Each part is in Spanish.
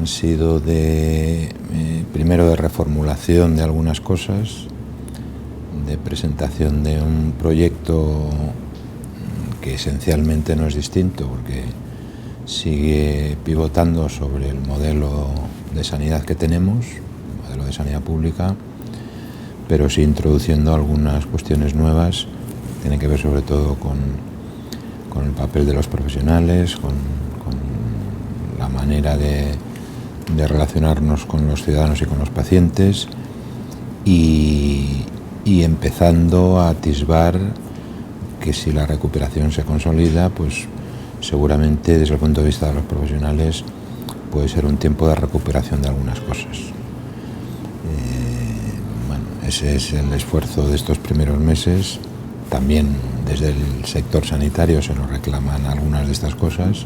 han sido primero de reformulación de algunas cosas, de presentación de un proyecto que esencialmente no es distinto porque sigue pivotando sobre el modelo de sanidad que tenemos, el modelo de sanidad pública, pero sí introduciendo algunas cuestiones nuevas que tienen que ver sobre todo con el papel de los profesionales, con la manera de relacionarnos con los ciudadanos y con los pacientes y empezando a atisbar que si la recuperación se consolida, pues seguramente desde el punto de vista de los profesionales puede ser un tiempo de recuperación de algunas cosas. Ese es el esfuerzo de estos primeros meses. También desde el sector sanitario se nos reclaman algunas de estas cosas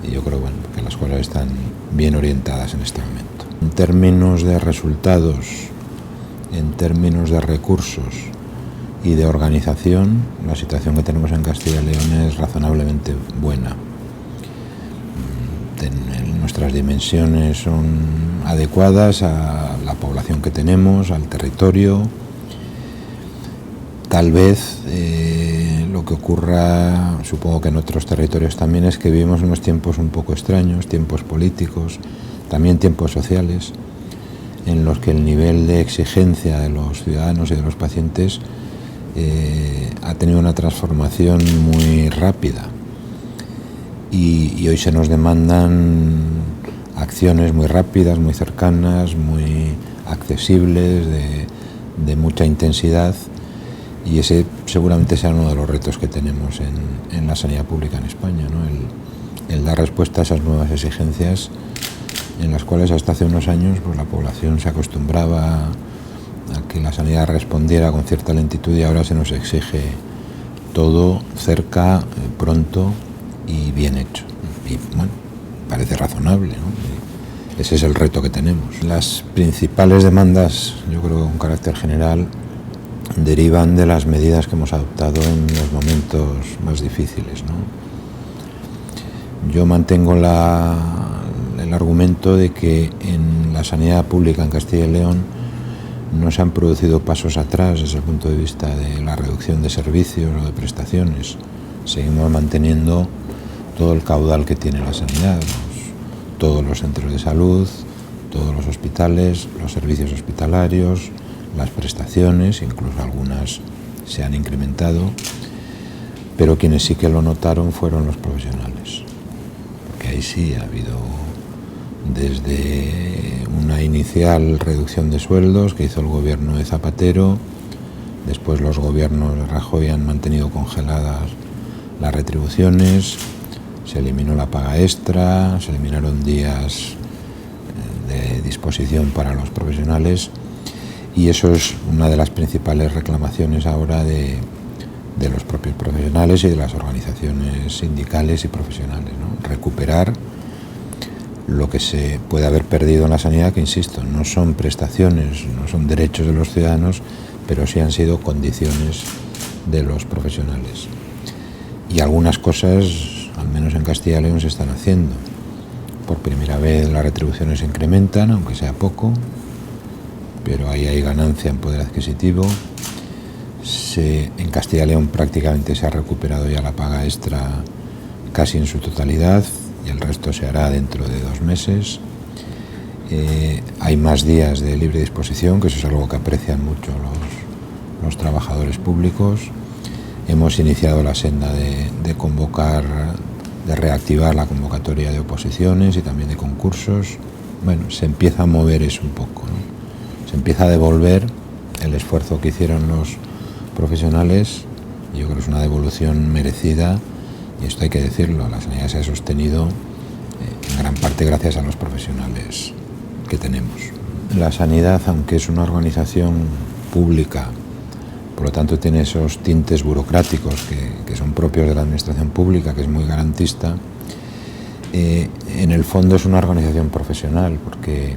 y yo creo que las cosas están bien orientadas en este momento. En términos de resultados, en términos de recursos y de organización, la situación que tenemos en Castilla y León es razonablemente buena. Nuestras dimensiones son adecuadas a la población que tenemos, al territorio. Tal vez lo que ocurra, supongo que en otros territorios también, es que vivimos unos tiempos un poco extraños, tiempos políticos, también tiempos sociales, en los que el nivel de exigencia de los ciudadanos y de los pacientes ha tenido una transformación muy rápida. Y hoy se nos demandan acciones muy rápidas, muy cercanas, muy accesibles, de mucha intensidad, y ese seguramente sea uno de los retos que tenemos en la sanidad pública en España, ¿no? El dar respuesta a esas nuevas exigencias en las cuales hasta hace unos años pues, la población se acostumbraba a que la sanidad respondiera con cierta lentitud y ahora se nos exige todo cerca, pronto y bien hecho. Y bueno, parece razonable, ¿no? Ese es el reto que tenemos. Las principales demandas, yo creo con carácter general, derivan de las medidas que hemos adoptado en los momentos más difíciles, ¿no? Yo mantengo el argumento de que en la sanidad pública en Castilla y León no se han producido pasos atrás desde el punto de vista de la reducción de servicios o de prestaciones. Seguimos manteniendo todo el caudal que tiene la sanidad, todos los centros de salud, todos los hospitales, los servicios hospitalarios, las prestaciones, incluso algunas se han incrementado, pero quienes sí que lo notaron fueron los profesionales, porque ahí sí ha habido desde una inicial reducción de sueldos que hizo el gobierno de Zapatero, después los gobiernos de Rajoy han mantenido congeladas las retribuciones, se eliminó la paga extra, se eliminaron días de disposición para los profesionales y eso es una de las principales reclamaciones ahora de los propios profesionales y de las organizaciones sindicales y profesionales, ¿no? Recuperar lo que se puede haber perdido en la sanidad, que insisto, no son prestaciones, no son derechos de los ciudadanos, pero sí han sido condiciones de los profesionales. Y algunas cosas, al menos en Castilla y León, se están haciendo. Por primera vez las retribuciones se incrementan, aunque sea poco, pero ahí hay ganancia en poder adquisitivo. En Castilla y León prácticamente se ha recuperado ya la paga extra casi en su totalidad y el resto se hará dentro de 2 meses. Hay más días de libre disposición, que eso es algo que aprecian mucho los trabajadores públicos. Hemos iniciado la senda de convocar, de reactivar la convocatoria de oposiciones y también de concursos. Bueno, se empieza a mover eso un poco, ¿no? Se empieza a devolver el esfuerzo que hicieron los profesionales. Yo creo que es una devolución merecida y esto hay que decirlo, la sanidad se ha sostenido en gran parte gracias a los profesionales que tenemos. La sanidad, aunque es una organización pública, por lo tanto tiene esos tintes burocráticos que son propios de la administración pública, que es muy garantista, en el fondo es una organización profesional porque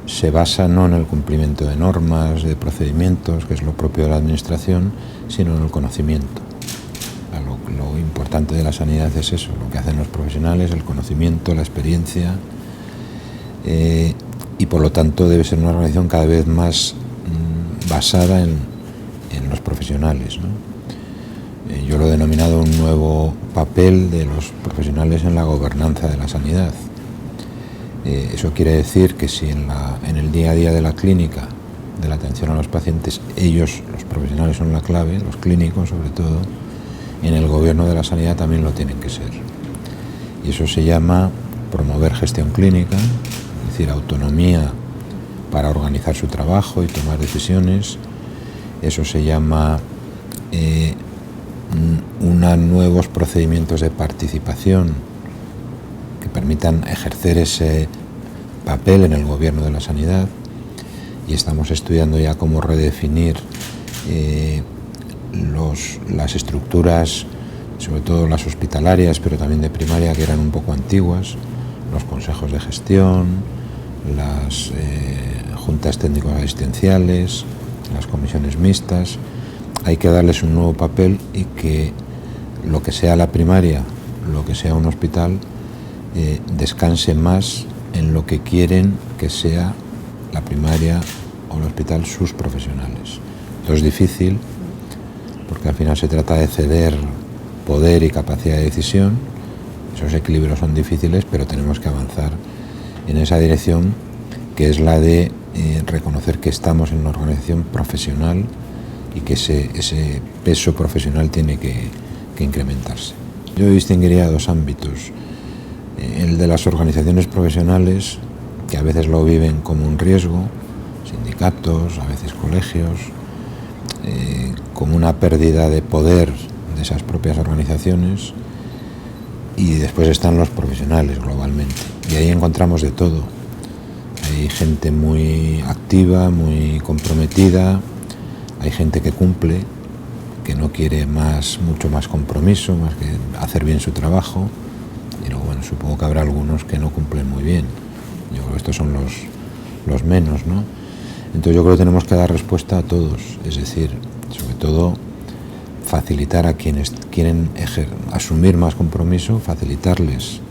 se basa no en el cumplimiento de normas, de procedimientos, que es lo propio de la administración, sino en el conocimiento. Lo importante de la sanidad es eso, lo que hacen los profesionales, el conocimiento, la experiencia, y por lo tanto debe ser una organización cada vez más basada en los profesionales, ¿no? Yo lo he denominado un nuevo papel de los profesionales en la gobernanza de la sanidad. Eso quiere decir que si en el día a día de la clínica, de la atención a los pacientes, ellos, los profesionales, son la clave, los clínicos sobre todo, en el gobierno de la sanidad también lo tienen que ser. Y eso se llama promover gestión clínica, es decir, autonomía para organizar su trabajo y tomar decisiones. Eso se llama nuevos procedimientos de participación que permitan ejercer ese papel en el gobierno de la sanidad, y estamos estudiando ya cómo redefinir las estructuras, sobre todo las hospitalarias, pero también de primaria, que eran un poco antiguas, los consejos de gestión, las juntas técnicos asistenciales, las comisiones mixtas. Hay que darles un nuevo papel y que lo que sea la primaria, lo que sea un hospital, descanse más en lo que quieren que sea la primaria o el hospital sus profesionales. Esto es difícil porque al final se trata de ceder poder y capacidad de decisión. Esos equilibrios son difíciles, pero tenemos que avanzar en esa dirección, que es la de reconocer que estamos en una organización profesional y que ese peso profesional tiene que incrementarse. Yo distinguiría dos ámbitos. El de las organizaciones profesionales, que a veces lo viven como un riesgo, sindicatos, a veces colegios, como una pérdida de poder de esas propias organizaciones, y después están los profesionales globalmente, y ahí encontramos de todo. Hay gente muy activa, muy comprometida, hay gente que cumple, que no quiere mucho más compromiso, más que hacer bien su trabajo, y luego, bueno, supongo que habrá algunos que no cumplen muy bien. Yo creo que estos son los menos, ¿no? Entonces yo creo que tenemos que dar respuesta a todos, es decir, sobre todo facilitar a quienes quieren asumir más compromiso, facilitarles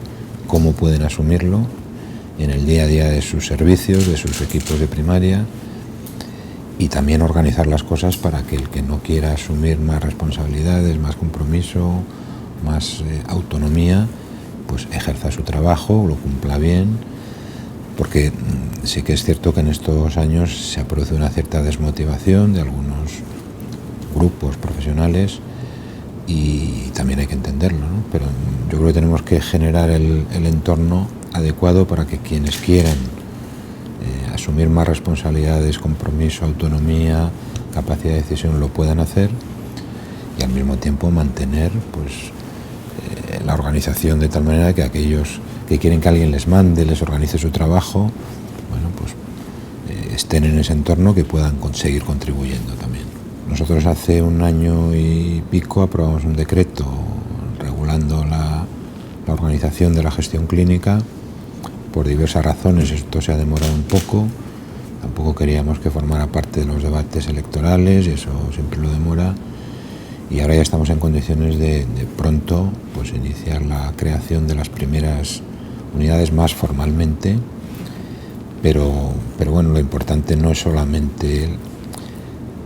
cómo pueden asumirlo en el día a día de sus servicios, de sus equipos de primaria, y también organizar las cosas para que el que no quiera asumir más responsabilidades, más compromiso, más autonomía, pues ejerza su trabajo, lo cumpla bien, porque sí que es cierto que en estos años se ha producido una cierta desmotivación de algunos grupos profesionales, y también hay que entenderlo, ¿no? Pero yo creo que tenemos que generar el entorno adecuado para que quienes quieran asumir más responsabilidades, compromiso, autonomía, capacidad de decisión, lo puedan hacer, y al mismo tiempo mantener la organización de tal manera que aquellos que quieren que alguien les mande, les organice su trabajo, bueno, pues estén en ese entorno, que puedan seguir contribuyendo también. Nosotros hace 1 año y pico aprobamos un decreto regulando la organización de la gestión clínica. Por diversas razones esto se ha demorado un poco, tampoco queríamos que formara parte de los debates electorales, y eso siempre lo demora, y ahora ya estamos en condiciones de pronto pues iniciar la creación de las primeras unidades más formalmente, pero bueno, lo importante no es solamente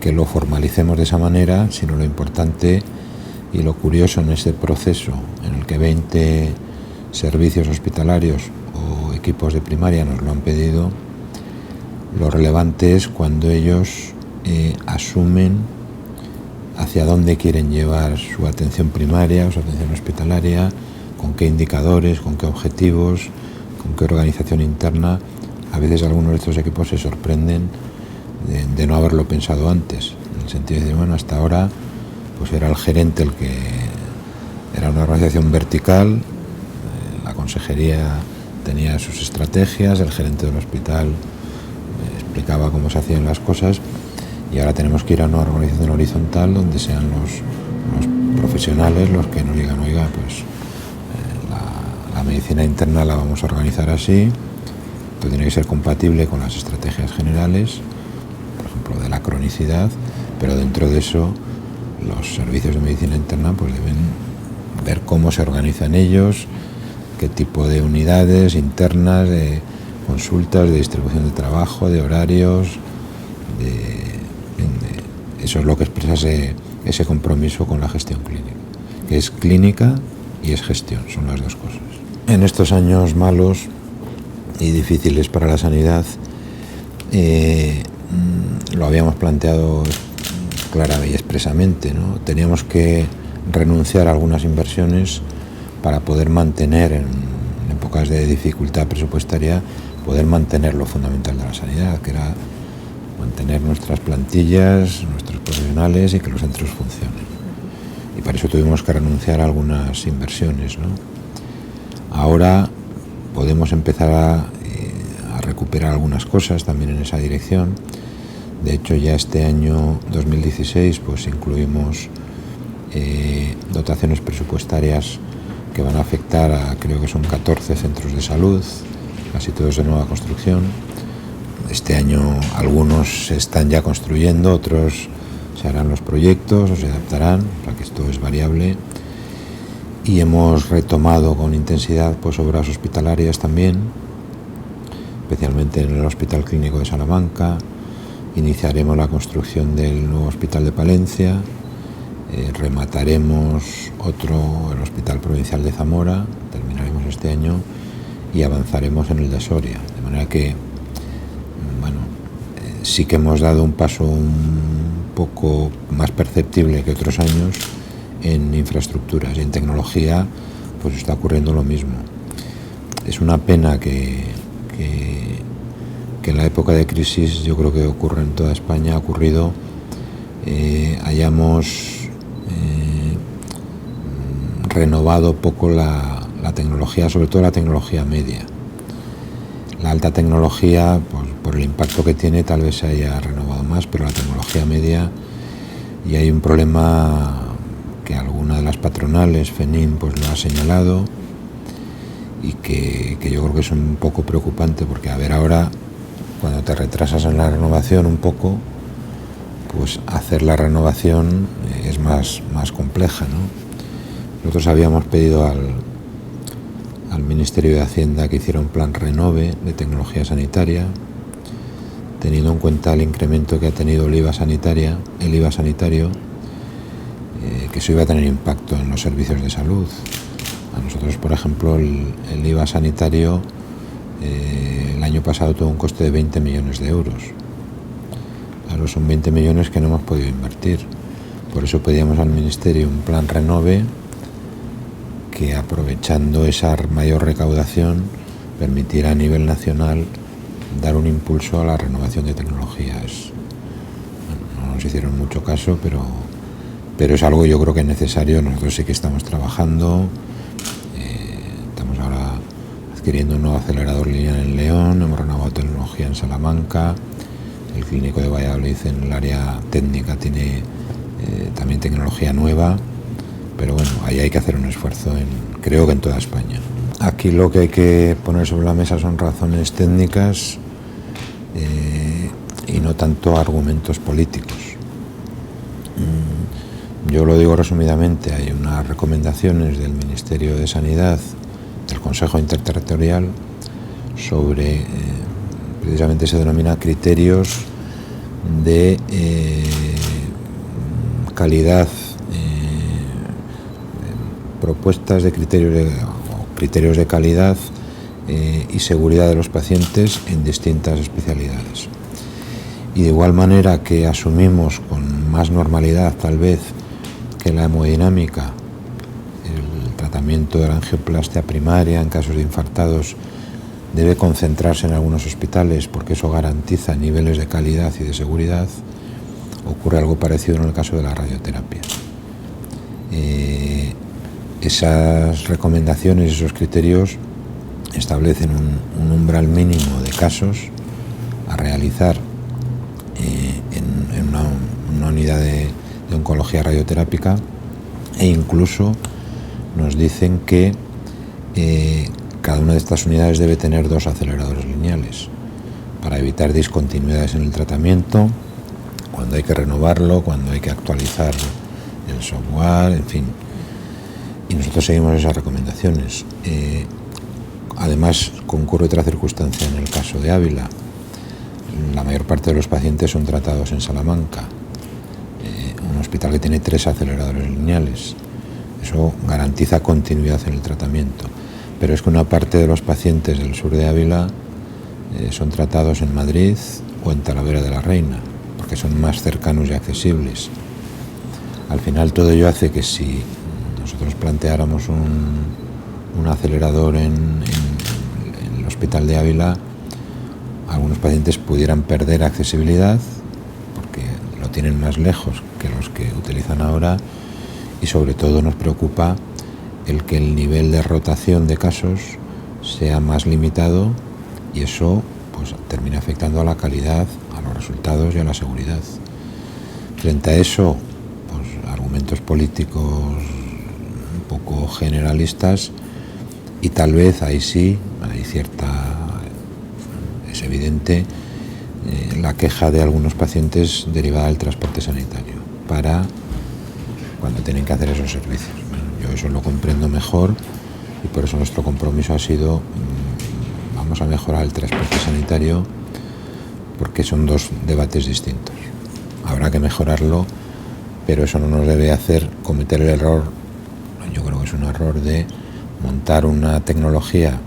que lo formalicemos de esa manera, sino lo importante y lo curioso en este proceso en el que 20 servicios hospitalarios o equipos de primaria nos lo han pedido. Lo relevante es cuando ellos asumen hacia dónde quieren llevar su atención primaria o su atención hospitalaria, con qué indicadores, con qué objetivos, con qué organización interna. A veces algunos de estos equipos se sorprenden de no haberlo pensado antes, en el sentido de decir, bueno, hasta ahora pues era el gerente el que era una organización vertical, la consejería tenía sus estrategias, el gerente del hospital explicaba cómo se hacían las cosas, y ahora tenemos que ir a una organización horizontal donde sean los profesionales los que nos digan, oiga, pues la medicina interna la vamos a organizar así, esto tiene que ser compatible con las estrategias generales, por ejemplo, de la cronicidad, pero dentro de eso los servicios de medicina interna pues deben ver cómo se organizan ellos, qué tipo de unidades internas, consultas, de distribución de trabajo, de horarios, eso es lo que expresa ese compromiso con la gestión clínica, que es clínica y es gestión, son las dos cosas. En estos años malos y difíciles para la sanidad, lo habíamos planteado clara y expresamente, ¿no? Teníamos que renunciar a algunas inversiones para poder mantener, en épocas de dificultad presupuestaria, poder mantener lo fundamental de la sanidad, que era mantener nuestras plantillas, nuestros profesionales y que los centros funcionen. Y para eso tuvimos que renunciar a algunas inversiones, ¿no? Ahora podemos empezar a recuperar algunas cosas también en esa dirección. De hecho, ya este año 2016 pues incluimos dotaciones presupuestarias que van a afectar a, creo que son 14 centros de salud, casi todos de nueva construcción. Este año algunos se están ya construyendo, otros se harán los proyectos o se adaptarán, o sea que esto es variable. Y hemos retomado con intensidad pues obras hospitalarias también, especialmente en el Hospital Clínico de Salamanca. Iniciaremos la construcción del nuevo Hospital de Palencia, remataremos el Hospital Provincial de Zamora, terminaremos este año y avanzaremos en el de Soria. De manera que, bueno, sí que hemos dado un paso un poco más perceptible que otros años en infraestructuras, y en tecnología pues está ocurriendo lo mismo. Es una pena que en la época de crisis, yo creo que ocurre en toda España, ha ocurrido, hayamos renovado poco la tecnología, sobre todo la tecnología media. La alta tecnología, pues, por el impacto que tiene, tal vez se haya renovado más, pero la tecnología media, y hay un problema que alguna de las patronales, FENIN, pues lo ha señalado, y que yo creo que es un poco preocupante, porque a ver ahora, cuando te retrasas en la renovación un poco, pues hacer la renovación es más compleja, ¿no? Nosotros habíamos pedido al Ministerio de Hacienda que hiciera un plan renove de tecnología sanitaria, teniendo en cuenta el incremento que ha tenido el IVA sanitario, que eso iba a tener impacto en los servicios de salud. A nosotros, por ejemplo, el IVA sanitario el año pasado tuvo un coste de 20 millones de euros. Claro, son 20 millones que no hemos podido invertir. Por eso pedíamos al Ministerio un plan renove que, aprovechando esa mayor recaudación, permitiera a nivel nacional dar un impulso a la renovación de tecnologías. Bueno, no nos hicieron mucho caso, pero es algo yo creo que es necesario. Nosotros sí que estamos trabajando, estamos ahora adquiriendo un nuevo acelerador lineal en León, hemos renovado tecnología en Salamanca, el Clínico de Valladolid en el área técnica tiene también tecnología nueva, pero bueno, ahí hay que hacer un esfuerzo, creo que en toda España. Aquí lo que hay que poner sobre la mesa son razones técnicas y no tanto argumentos políticos. Yo lo digo resumidamente, hay unas recomendaciones del Ministerio de Sanidad, del Consejo Interterritorial, sobre, precisamente se denomina criterios de calidad, propuestas de criterios de calidad y seguridad de los pacientes en distintas especialidades. Y de igual manera que asumimos con más normalidad, tal vez, que la hemodinámica, el tratamiento de la angioplastia primaria en casos de infartados, debe concentrarse en algunos hospitales porque eso garantiza niveles de calidad y de seguridad, ocurre algo parecido en el caso de la radioterapia. Esas recomendaciones, esos criterios establecen un umbral mínimo de casos a realizar en una unidad de oncología radioterápica, e incluso nos dicen que cada una de estas unidades debe tener 2 aceleradores lineales para evitar discontinuidades en el tratamiento, cuando hay que renovarlo, cuando hay que actualizar el software, en fin. Y nosotros seguimos esas recomendaciones. además concurre otra circunstancia en el caso de Ávila. La mayor parte de los pacientes son tratados en Salamanca, un hospital que tiene 3 aceleradores lineales. Eso garantiza continuidad en el tratamiento. Pero es que una parte de los pacientes del sur de Ávila son tratados en Madrid o en Talavera de la Reina, porque son más cercanos y accesibles. Al final todo ello hace que si nosotros planteáramos un acelerador en el hospital de Ávila, algunos pacientes pudieran perder accesibilidad porque lo tienen más lejos que los que utilizan ahora, y sobre todo nos preocupa el que el nivel de rotación de casos sea más limitado, y eso pues termina afectando a la calidad, a los resultados y a la seguridad. Frente a eso, pues argumentos políticos un poco generalistas, y tal vez ahí sí hay es evidente la queja de algunos pacientes derivada del transporte sanitario para cuando tienen que hacer esos servicios. Bueno, yo eso lo comprendo mejor, y por eso nuestro compromiso ha sido vamos a mejorar el transporte sanitario, porque son 2 debates distintos. Habrá que mejorarlo, pero eso no nos debe hacer cometer el error, yo creo que es un error, de montar una tecnología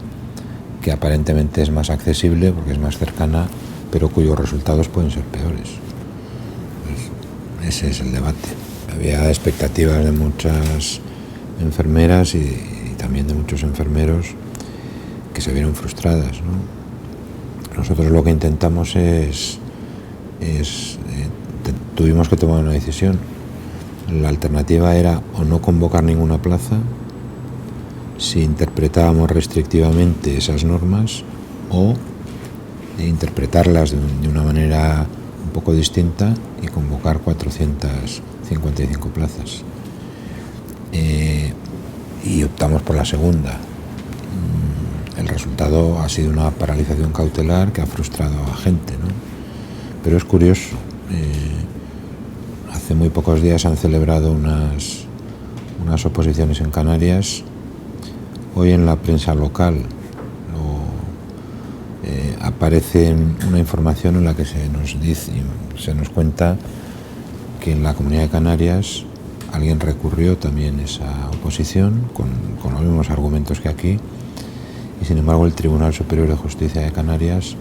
que aparentemente es más accesible porque es más cercana, pero cuyos resultados pueden ser peores. Pues ese es el debate. Había expectativas de muchas enfermeras y también de muchos enfermeros que se vieron frustradas, ¿no? Nosotros lo que intentamos tuvimos que tomar una decisión. La alternativa era o no convocar ninguna plaza si interpretábamos restrictivamente esas normas, o interpretarlas de una manera un poco distinta y convocar 455 plazas. Y optamos por la segunda. El resultado ha sido una paralización cautelar que ha frustrado a gente, ¿no? Pero es curioso. Hace muy pocos días han celebrado unas oposiciones en Canarias. Hoy en la prensa local aparece una información en la que se nos cuenta que en la Comunidad de Canarias alguien recurrió también esa oposición con los mismos argumentos que aquí, y sin embargo el Tribunal Superior de Justicia de Canarias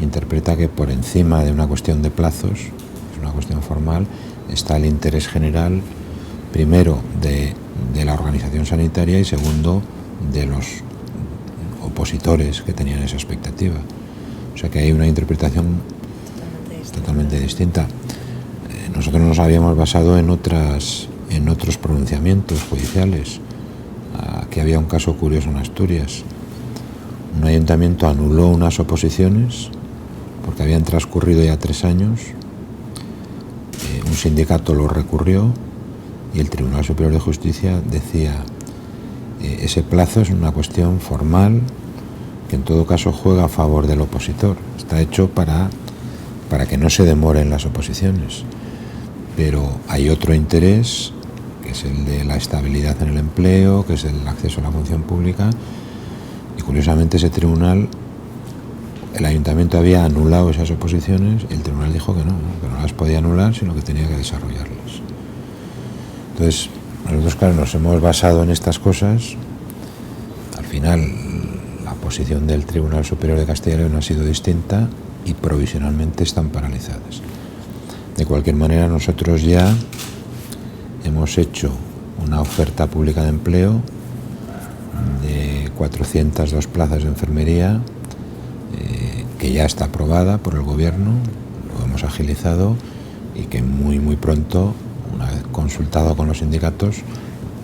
interpreta que por encima de una cuestión de plazos, es una cuestión formal, está el interés general, primero de la organización sanitaria y segundo de los opositores que tenían esa expectativa. O sea que hay una interpretación totalmente distinta. Nosotros nos habíamos basado en otros pronunciamientos judiciales. Aquí había un caso curioso en Asturias. Un ayuntamiento anuló unas oposiciones porque habían transcurrido ya 3 años. Un sindicato lo recurrió y el Tribunal Superior de Justicia decía: ese plazo es una cuestión formal que en todo caso juega a favor del opositor. Está hecho para que no se demoren las oposiciones. Pero hay otro interés, que es el de la estabilidad en el empleo, que es el acceso a la función pública, y curiosamente ese tribunal, el ayuntamiento había anulado esas oposiciones y el tribunal dijo que no las podía anular, sino que tenía que desarrollarlas. Entonces, nosotros, claro, nos hemos basado en estas cosas. Al final, la posición del Tribunal Superior de Castilla y León ha sido distinta y provisionalmente están paralizadas. De cualquier manera, nosotros ya hemos hecho una oferta pública de empleo de 402 plazas de enfermería, que ya está aprobada por el Gobierno, lo hemos agilizado, y que muy pronto, una vez consultado con los sindicatos,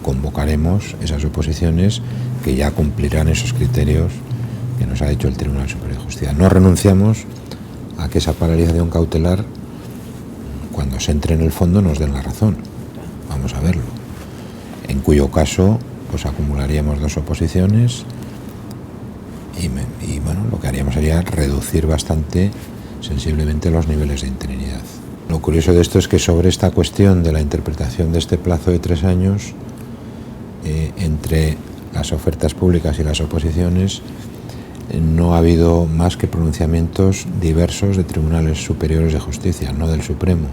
convocaremos esas oposiciones que ya cumplirán esos criterios que nos ha dicho el Tribunal Superior de Justicia. No renunciamos a que esa paralización cautelar, cuando se entre en el fondo, nos den la razón. Vamos a verlo. En cuyo caso, pues acumularíamos 2 oposiciones y bueno, lo que haríamos sería reducir bastante sensiblemente los niveles de interinidad. Lo curioso de esto es que sobre esta cuestión de la interpretación de este plazo de 3 años, entre las ofertas públicas y las oposiciones, no ha habido más que pronunciamientos diversos de tribunales superiores de justicia, no del Supremo.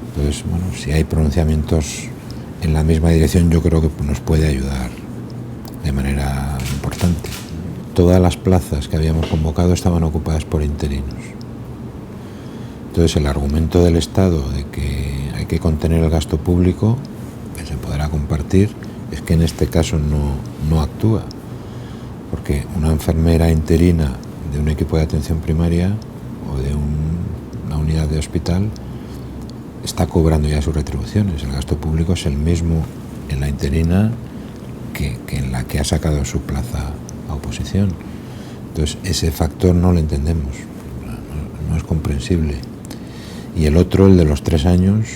Entonces, bueno, si hay pronunciamientos en la misma dirección, yo creo que nos puede ayudar de manera importante. Todas las plazas que habíamos convocado estaban ocupadas por interinos. Entonces, el argumento del Estado de que hay que contener el gasto público, que se podrá compartir, es que en este caso no actúa. Porque una enfermera interina de un equipo de atención primaria o de una unidad de hospital está cobrando ya sus retribuciones. El gasto público es el mismo en la interina que en la que ha sacado su plaza a oposición. Entonces, ese factor no lo entendemos, no es comprensible. Y el otro, el de los 3 años,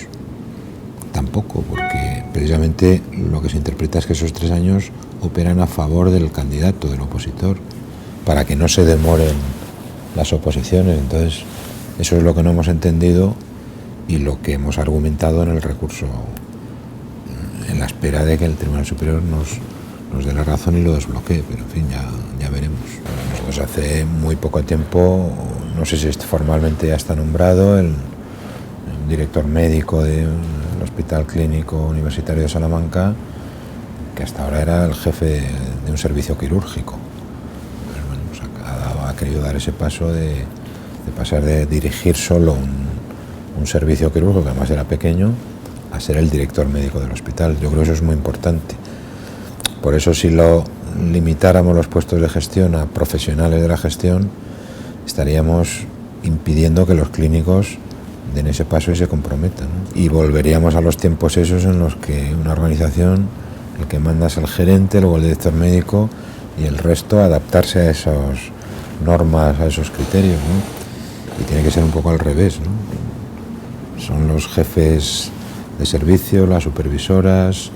tampoco, porque precisamente lo que se interpreta es que esos 3 años operan a favor del candidato, del opositor, para que no se demoren las oposiciones. Entonces, eso es lo que no hemos entendido y lo que hemos argumentado en el recurso, en la espera de que el Tribunal Superior nos dé la razón y lo desbloquee, pero en fin, ya veremos. Nosotros hace muy poco tiempo, no sé si formalmente ya está nombrado, el director médico del Hospital Clínico Universitario de Salamanca, que hasta ahora era el jefe de un servicio quirúrgico. Pero bueno, pues ha querido dar ese paso de pasar de dirigir solo un servicio quirúrgico, que además era pequeño, a ser el director médico del hospital. Yo creo que eso es muy importante. Por eso, si lo limitáramos los puestos de gestión a profesionales de la gestión, estaríamos impidiendo que los clínicos den ese paso y se comprometan, ¿no? Y volveríamos a los tiempos esos en los que una organización, el que manda es el gerente, luego el director médico y el resto adaptarse a esas normas, a esos criterios, ¿no? Y tiene que ser un poco al revés, ¿no? Son los jefes de servicio, las supervisoras,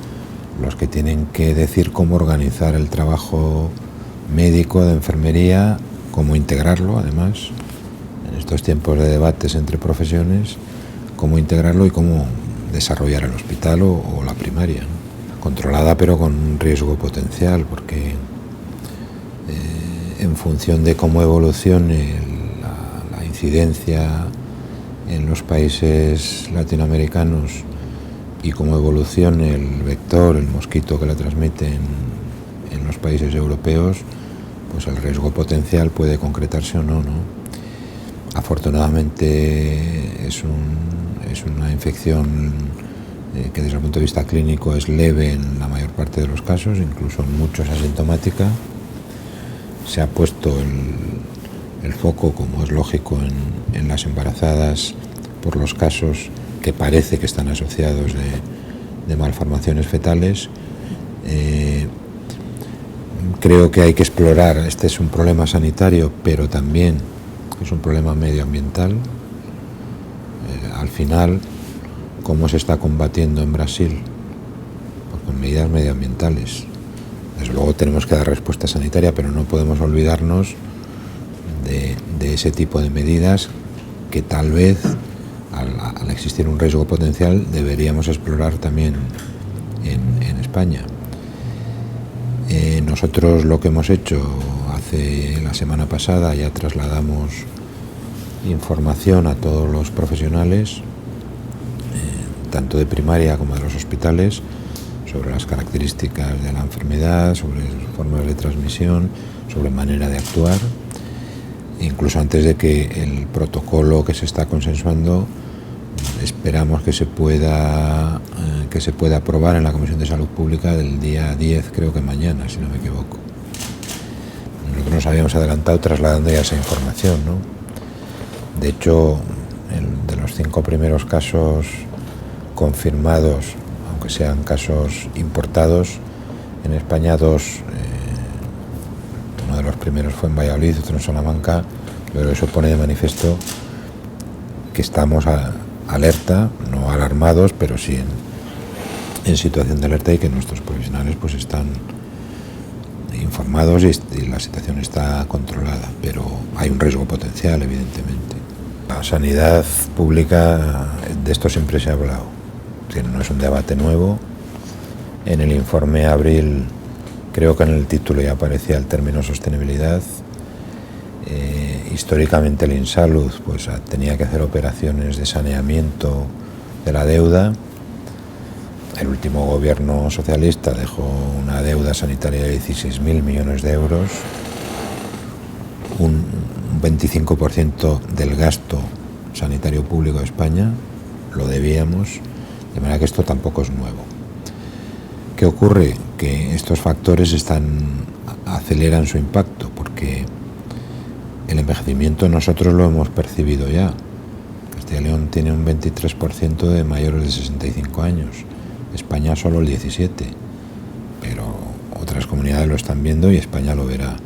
los que tienen que decir cómo organizar el trabajo médico, de enfermería, cómo integrarlo, además, en estos tiempos de debates entre profesiones, cómo integrarlo y cómo desarrollar el hospital o la primaria, ¿no? Controlada pero con un riesgo potencial, porque en función de cómo evolucione la incidencia en los países latinoamericanos y cómo evolucione el vector, el mosquito que la transmite en los países europeos, pues el riesgo potencial puede concretarse o no, ¿no? Afortunadamente es una infección que desde el punto de vista clínico es leve en la mayor parte de los casos, incluso en muchos asintomática. Se ha puesto el foco, como es lógico, en las embarazadas por los casos que parece que están asociados de malformaciones fetales. Creo que hay que explorar, este es un problema sanitario, pero también es un problema medioambiental. Al final, ¿cómo se está combatiendo en Brasil? Pues con medidas medioambientales. Desde luego tenemos que dar respuesta sanitaria, pero no podemos olvidarnos de ese tipo de medidas que tal vez, al existir un riesgo potencial, deberíamos explorar también en España. Nosotros lo que hemos hecho hace la semana pasada, ya trasladamos información a todos los profesionales, tanto de primaria como de los hospitales, sobre las características de la enfermedad, sobre formas de transmisión, sobre manera de actuar. Incluso antes de que el protocolo que se está consensuando, esperamos que se pueda aprobar en la Comisión de Salud Pública del día 10, creo que mañana, si no me equivoco. Nosotros nos habíamos adelantado trasladando ya esa información, ¿no? De hecho, de los 5 primeros casos confirmados, aunque sean casos importados, en España 2, uno de los primeros fue en Valladolid, otro en Salamanca, pero eso pone de manifiesto que estamos alerta, no alarmados, pero sí en situación de alerta, y que nuestros profesionales pues están informados y la situación está controlada, pero hay un riesgo potencial, evidentemente. La sanidad pública, de esto siempre se ha hablado, que no es un debate nuevo. En el informe Abril, creo que en el título ya aparecía el término sostenibilidad. Históricamente el Insalud pues tenía que hacer operaciones de saneamiento de la deuda. El último gobierno socialista dejó una deuda sanitaria de 16.000 millones de euros, un 25% del gasto sanitario público de España lo debíamos, de manera que esto tampoco es nuevo. ¿Qué ocurre? Que estos factores aceleran su impacto, porque el envejecimiento nosotros lo hemos percibido ya. Castilla y León tiene un 23% de mayores de 65 años, España solo el 17%, pero otras comunidades lo están viendo y España lo verá.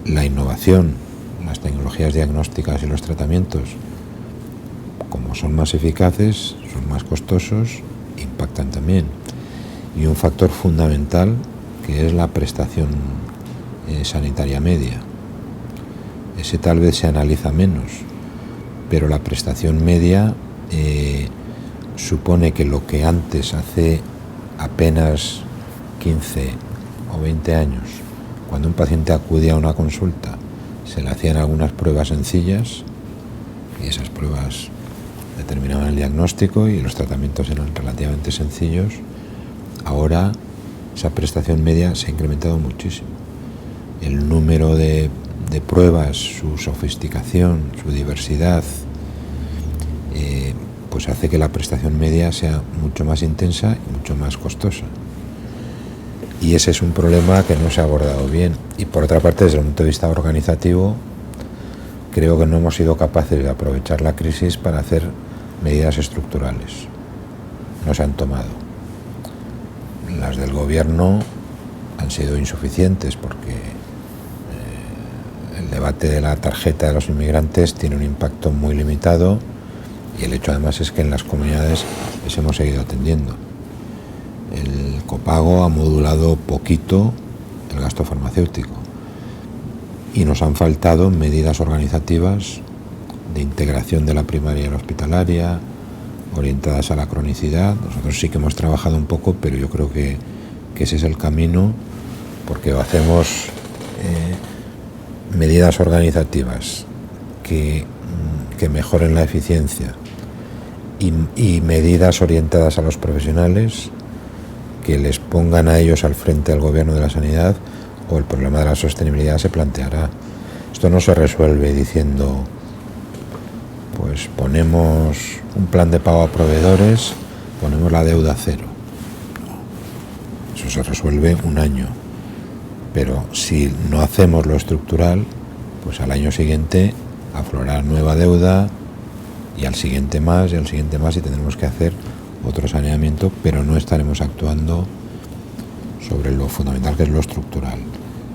La innovación, las tecnologías diagnósticas y los tratamientos, como son más eficaces, son más costosos, impactan también. Y un factor fundamental, que es la prestación sanitaria media. Ese tal vez se analiza menos, pero la prestación media supone que lo que antes, hace apenas 15 o 20 años, cuando un paciente acudía a una consulta, se le hacían algunas pruebas sencillas y esas pruebas determinaban el diagnóstico y los tratamientos eran relativamente sencillos. Ahora esa prestación media se ha incrementado muchísimo. El número de pruebas, su sofisticación, su diversidad, pues hace que la prestación media sea mucho más intensa y mucho más costosa. Y ese es un problema que no se ha abordado bien. Y por otra parte, desde el punto de vista organizativo, creo que no hemos sido capaces de aprovechar la crisis para hacer medidas estructurales. No se han tomado. Las del gobierno han sido insuficientes porque el debate de la tarjeta de los inmigrantes tiene un impacto muy limitado y el hecho además es que en las comunidades les hemos seguido atendiendo. El copago ha modulado poquito el gasto farmacéutico y nos han faltado medidas organizativas de integración de la primaria y la hospitalaria, orientadas a la cronicidad. Nosotros sí que hemos trabajado un poco, pero yo creo que ese es el camino, porque hacemos medidas organizativas que mejoren la eficiencia y medidas orientadas a los profesionales que les pongan a ellos al frente del gobierno de la sanidad, o el problema de la sostenibilidad se planteará. Esto no se resuelve diciendo pues ponemos un plan de pago a proveedores, ponemos la deuda a cero. Eso se resuelve un año, pero si no hacemos lo estructural, pues al año siguiente aflorará nueva deuda y al siguiente más y al siguiente más, y tendremos que hacer otro saneamiento, pero no estaremos actuando sobre lo fundamental, que es lo estructural.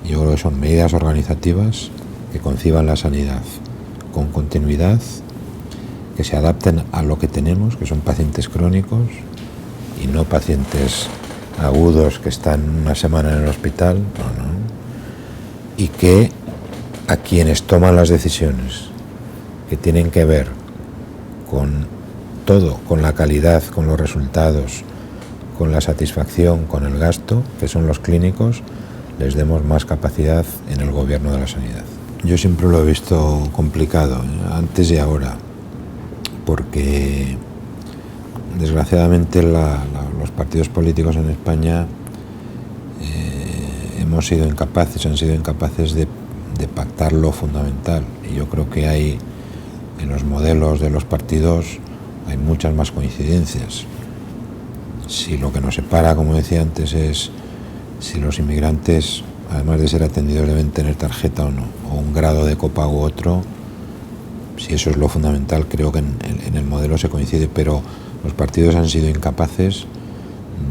Yo creo que son medidas organizativas que conciban la sanidad con continuidad, que se adapten a lo que tenemos, que son pacientes crónicos y no pacientes agudos que están una semana en el hospital, no. Y que a quienes toman las decisiones, que tienen que ver con todo, con la calidad, con los resultados, con la satisfacción, con el gasto, que son los clínicos, les demos más capacidad en el gobierno de la sanidad. Yo siempre lo he visto complicado, antes y ahora, porque desgraciadamente los partidos políticos en España han sido incapaces de pactar lo fundamental, y yo creo que hay en los modelos de los partidos hay muchas más coincidencias. Si lo que nos separa, como decía antes, es si los inmigrantes, además de ser atendidos, deben tener tarjeta o no, o un grado de copago u otro, si eso es lo fundamental, creo que en el modelo se coincide, pero los partidos han sido incapaces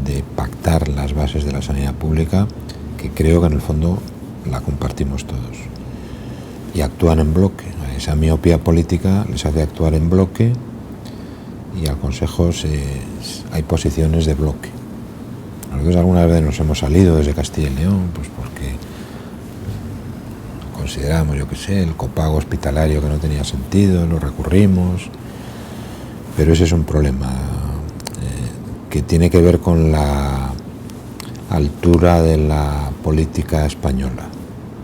de pactar las bases de la sanidad pública, que creo que en el fondo la compartimos todos, y actúan en bloque. Esa miopía política les hace actuar en bloque, y al Consejo hay posiciones de bloque. Nosotros algunas veces nos hemos salido desde Castilla y León, pues porque consideramos, yo qué sé, el copago hospitalario que no tenía sentido, lo recurrimos, pero ese es un problema que tiene que ver con la altura de la política española.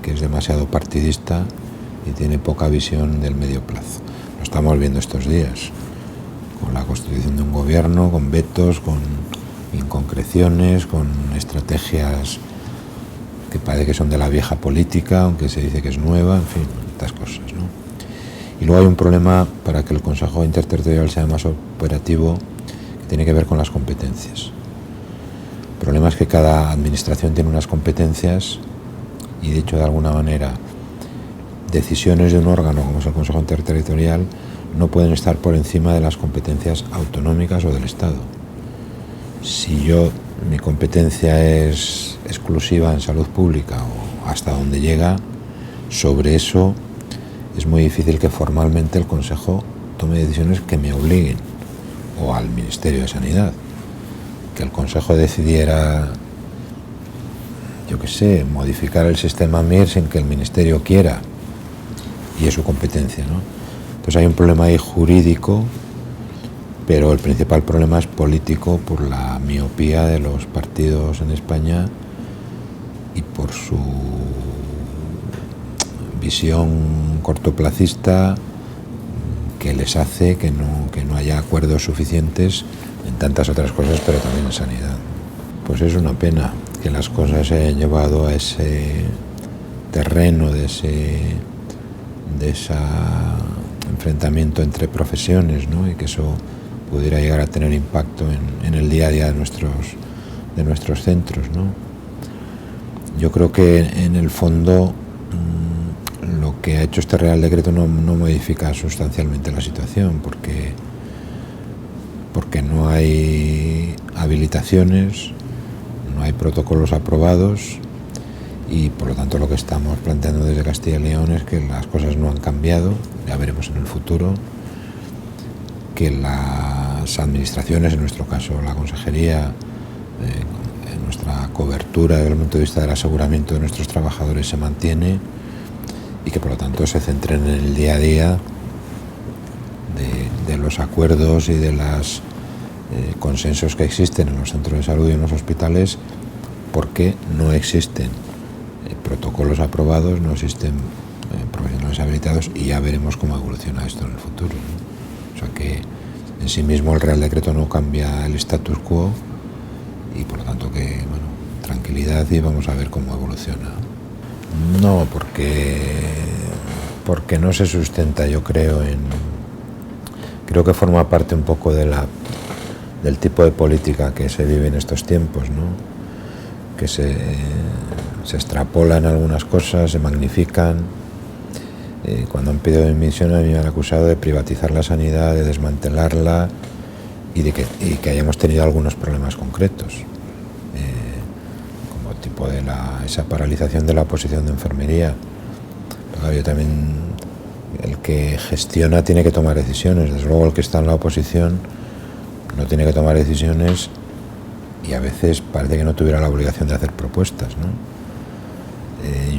que es demasiado partidista y tiene poca visión del medio plazo. Lo estamos viendo estos días, con la constitución de un gobierno, con vetos, con inconcreciones, con estrategias que parece que son de la vieja política, aunque se dice que es nueva, en fin, estas cosas, ¿no? Y luego hay un problema para que el Consejo Interterritorial sea más operativo, que tiene que ver con las competencias. El problema es que cada administración tiene unas competencias y, de hecho, de alguna manera, decisiones de un órgano como es el Consejo Interterritorial no pueden estar por encima de las competencias autonómicas o del Estado. Si mi competencia es exclusiva en salud pública o hasta donde llega, sobre eso es muy difícil que formalmente el Consejo tome decisiones que me obliguen, o al Ministerio de Sanidad. Que el Consejo decidiera, yo qué sé, modificar el sistema MIR sin que el Ministerio quiera, y es su competencia, ¿no? Entonces hay un problema ahí jurídico, pero el principal problema es político por la miopía de los partidos en España y por su visión cortoplacista que les hace que no haya acuerdos suficientes en tantas otras cosas, pero también en sanidad. Pues es una pena que las cosas se hayan llevado a ese terreno de ese enfrentamiento entre profesiones, ¿no? Y que eso pudiera llegar a tener impacto en el día a día de nuestros centros, ¿no? Yo creo que en el fondo lo que ha hecho este Real Decreto no modifica sustancialmente la situación, porque no hay habilitaciones, no hay protocolos aprobados y por lo tanto lo que estamos planteando desde Castilla y León es que las cosas no han cambiado, ya veremos en el futuro, que las administraciones, en nuestro caso la consejería, en nuestra cobertura desde el punto de vista del aseguramiento de nuestros trabajadores se mantiene y que por lo tanto se centren en el día a día de los acuerdos y de los consensos que existen en los centros de salud y en los hospitales, porque no existen protocolos aprobados, no existen profesionales habilitados y ya veremos cómo evoluciona esto en el futuro, ¿no? O sea que en sí mismo el Real Decreto no cambia el status quo y por lo tanto que, bueno, tranquilidad y vamos a ver cómo evoluciona. No, porque no se sustenta, yo creo que forma parte un poco del tipo de política que se vive en estos tiempos, ¿no? Que se extrapolan algunas cosas, se magnifican. Cuando han pedido dimisión a mí me han acusado de privatizar la sanidad, de desmantelarla y que hayamos tenido algunos problemas concretos, como tipo de esa paralización de la oposición de enfermería. Pero yo también, el que gestiona tiene que tomar decisiones, desde luego el que está en la oposición no tiene que tomar decisiones y a veces parece que no tuviera la obligación de hacer propuestas, ¿no?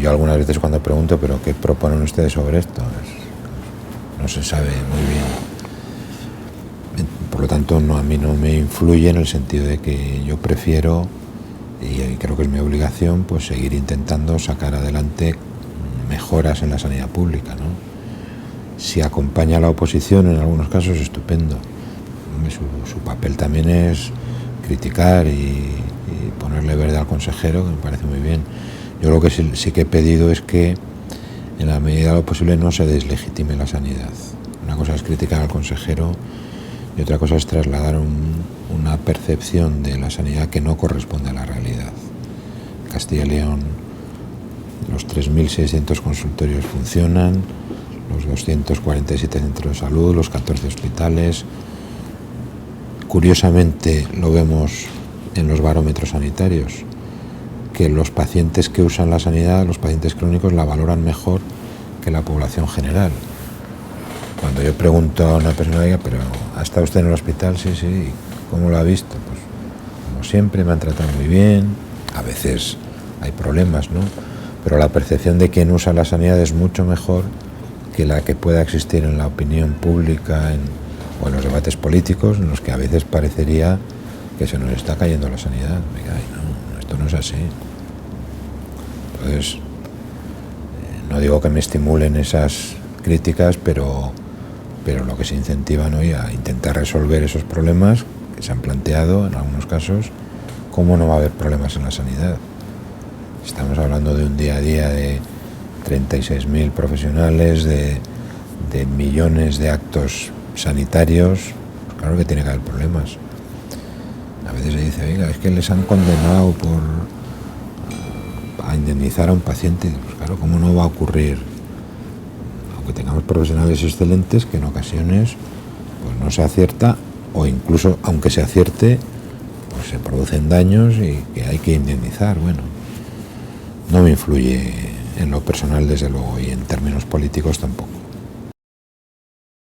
Yo algunas veces cuando pregunto, ¿pero qué proponen ustedes sobre esto? No se sabe muy bien. Por lo tanto, a mí no me influye en el sentido de que yo prefiero, y creo que es mi obligación, pues seguir intentando sacar adelante mejoras en la sanidad pública, ¿no? Si acompaña a la oposición en algunos casos, estupendo. Su papel también es criticar y ponerle verde al consejero, que me parece muy bien. Yo lo que sí que he pedido es que en la medida de lo posible no se deslegitime la sanidad. Una cosa es criticar al consejero y otra cosa es trasladar una percepción de la sanidad que no corresponde a la realidad. En Castilla y León los 3.600 consultorios funcionan, los 247 centros de salud, los 14 hospitales. Curiosamente lo vemos en los barómetros sanitarios, que los pacientes que usan la sanidad, los pacientes crónicos, la valoran mejor que la población general. Cuando yo pregunto a una persona, diga, ¿pero ha estado usted en el hospital? Sí, ¿cómo lo ha visto? Pues como siempre, me han tratado muy bien, a veces hay problemas, ¿no? Pero la percepción de quien usa la sanidad es mucho mejor que la que pueda existir en la opinión pública o en los debates políticos, en los que a veces parecería que se nos está cayendo la sanidad. Oiga, no, esto no es así. Entonces, No digo que me estimulen esas críticas, pero lo que se incentivan hoy a intentar resolver esos problemas que se han planteado en algunos casos. ¿Cómo no va a haber problemas en la sanidad? Estamos hablando de un día a día de 36.000 profesionales, de millones de actos sanitarios. Pues claro que tiene que haber problemas. A veces se dice, oiga, es que les han condenado a indemnizar a un paciente. Pues claro, ¿cómo no va a ocurrir? Aunque tengamos profesionales excelentes, que en ocasiones pues no se acierta, o incluso aunque se acierte, pues se producen daños y que hay que indemnizar. Bueno, no me influye en lo personal, desde luego, y en términos políticos tampoco.